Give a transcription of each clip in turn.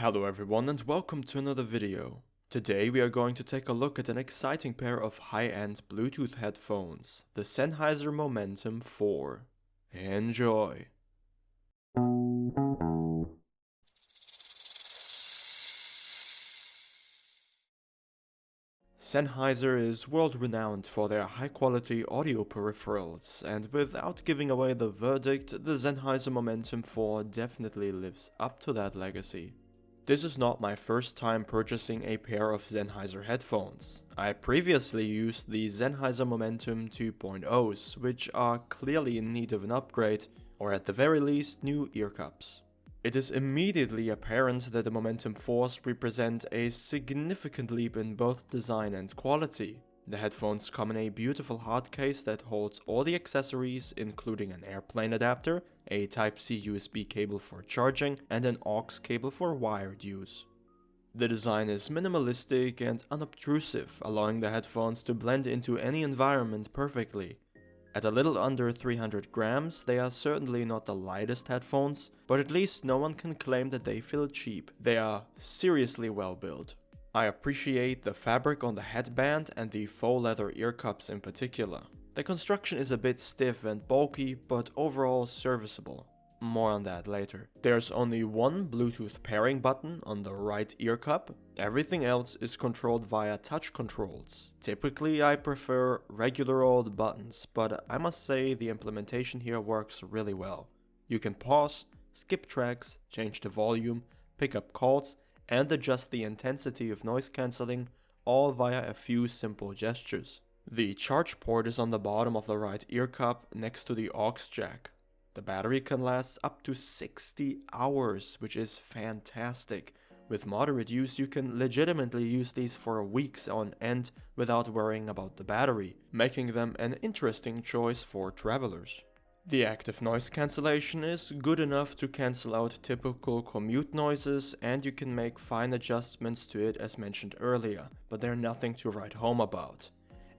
Hello everyone and welcome to another video. Today we are going to take a look at an exciting pair of high-end Bluetooth headphones, the Sennheiser Momentum 4. Enjoy! Sennheiser is world-renowned for their high-quality audio peripherals, and without giving away the verdict, the Sennheiser Momentum 4 definitely lives up to that legacy. This is not my first time purchasing a pair of Sennheiser headphones. I previously used the Sennheiser Momentum 2.0s, which are clearly in need of an upgrade, or at the very least new ear cups. It is immediately apparent that the Momentum 4s represent a significant leap in both design and quality. The headphones come in a beautiful hard case that holds all the accessories, including an airplane adapter, a Type-C USB cable for charging, and an aux cable for wired use. The design is minimalistic and unobtrusive, allowing the headphones to blend into any environment perfectly. At a little under 300 grams, they are certainly not the lightest headphones, but at least no one can claim that they feel cheap. They are seriously well built. I appreciate the fabric on the headband and the faux leather ear cups in particular. The construction is a bit stiff and bulky, but overall serviceable. More on that later. There's only one Bluetooth pairing button on the right ear cup. Everything else is controlled via touch controls. Typically I prefer regular old buttons, but I must say the implementation here works really well. You can pause, skip tracks, change the volume, pick up calls, and adjust the intensity of noise cancelling, all via a few simple gestures. The charge port is on the bottom of the right ear cup next to the aux jack. The battery can last up to 60 hours, which is fantastic. With moderate use, you can legitimately use these for weeks on end without worrying about the battery, making them an interesting choice for travelers. The active noise cancellation is good enough to cancel out typical commute noises, and you can make fine adjustments to it as mentioned earlier, but they're nothing to write home about.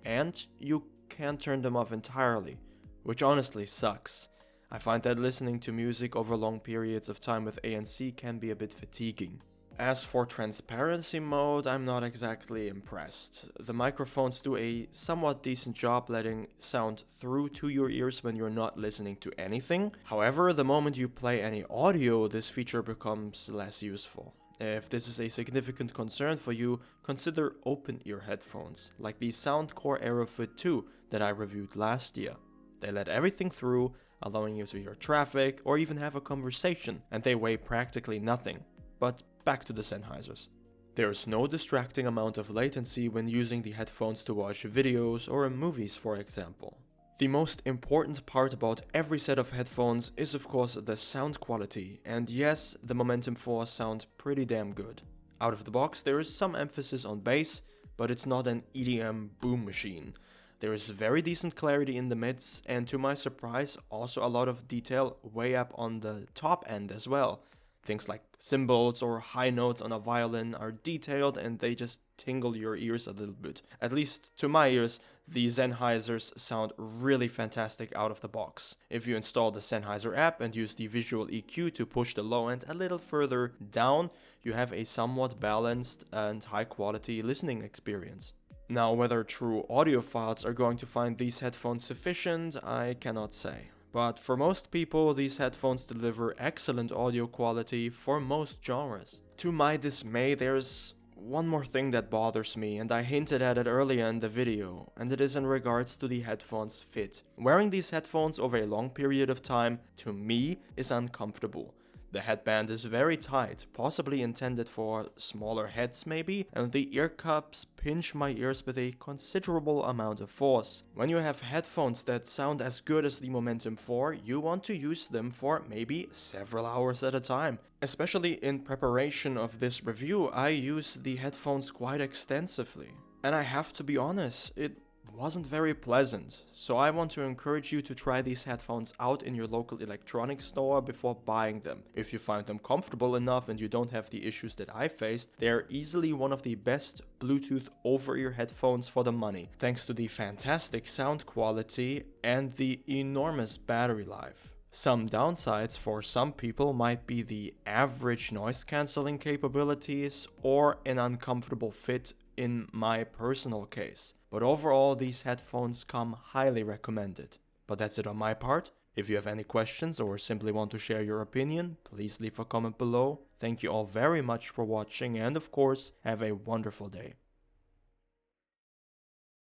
And you can't turn them off entirely, which honestly sucks. I find that listening to music over long periods of time with ANC can be a bit fatiguing. As for transparency mode, I'm not exactly impressed. The microphones do a somewhat decent job letting sound through to your ears when you're not listening to anything. However, the moment you play any audio, this feature becomes less useful. If this is a significant concern for you, consider open ear headphones, like the Soundcore AeroFit 2 that I reviewed last year. They let everything through, allowing you to hear traffic or even have a conversation, and they weigh practically nothing. But back to the Sennheisers. There's no distracting amount of latency when using the headphones to watch videos or movies, for example. The most important part about every set of headphones is of course the sound quality, and yes, the Momentum 4 sound pretty damn good. Out of the box there is some emphasis on bass, but it's not an EDM boom machine. There is very decent clarity in the mids, and to my surprise also a lot of detail way up on the top end as well. Things like cymbals or high notes on a violin are detailed and they just tingle your ears a little bit. At least to my ears, the Sennheisers sound really fantastic out of the box. If you install the Sennheiser app and use the visual EQ to push the low end a little further down, you have a somewhat balanced and high quality listening experience. Now, whether true audiophiles are going to find these headphones sufficient, I cannot say. But for most people, these headphones deliver excellent audio quality for most genres. To my dismay, there's one more thing that bothers me, and I hinted at it earlier in the video, and it is in regards to the headphones fit. Wearing these headphones over a long period of time, to me, is uncomfortable. The headband is very tight, possibly intended for smaller heads maybe, and the ear cups pinch my ears with a considerable amount of force. When you have headphones that sound as good as the Momentum 4, you want to use them for maybe several hours at a time. Especially in preparation of this review, I use the headphones quite extensively. And I have to be honest, it wasn't very pleasant, so I want to encourage you to try these headphones out in your local electronics store before buying them. If you find them comfortable enough and you don't have the issues that I faced, they are easily one of the best Bluetooth over-ear headphones for the money, thanks to the fantastic sound quality and the enormous battery life. Some downsides for some people might be the average noise cancelling capabilities or an uncomfortable fit in my personal case. But overall, these headphones come highly recommended. But that's it on my part. If you have any questions or simply want to share your opinion, please leave a comment below. Thank you all very much for watching and of course, have a wonderful day.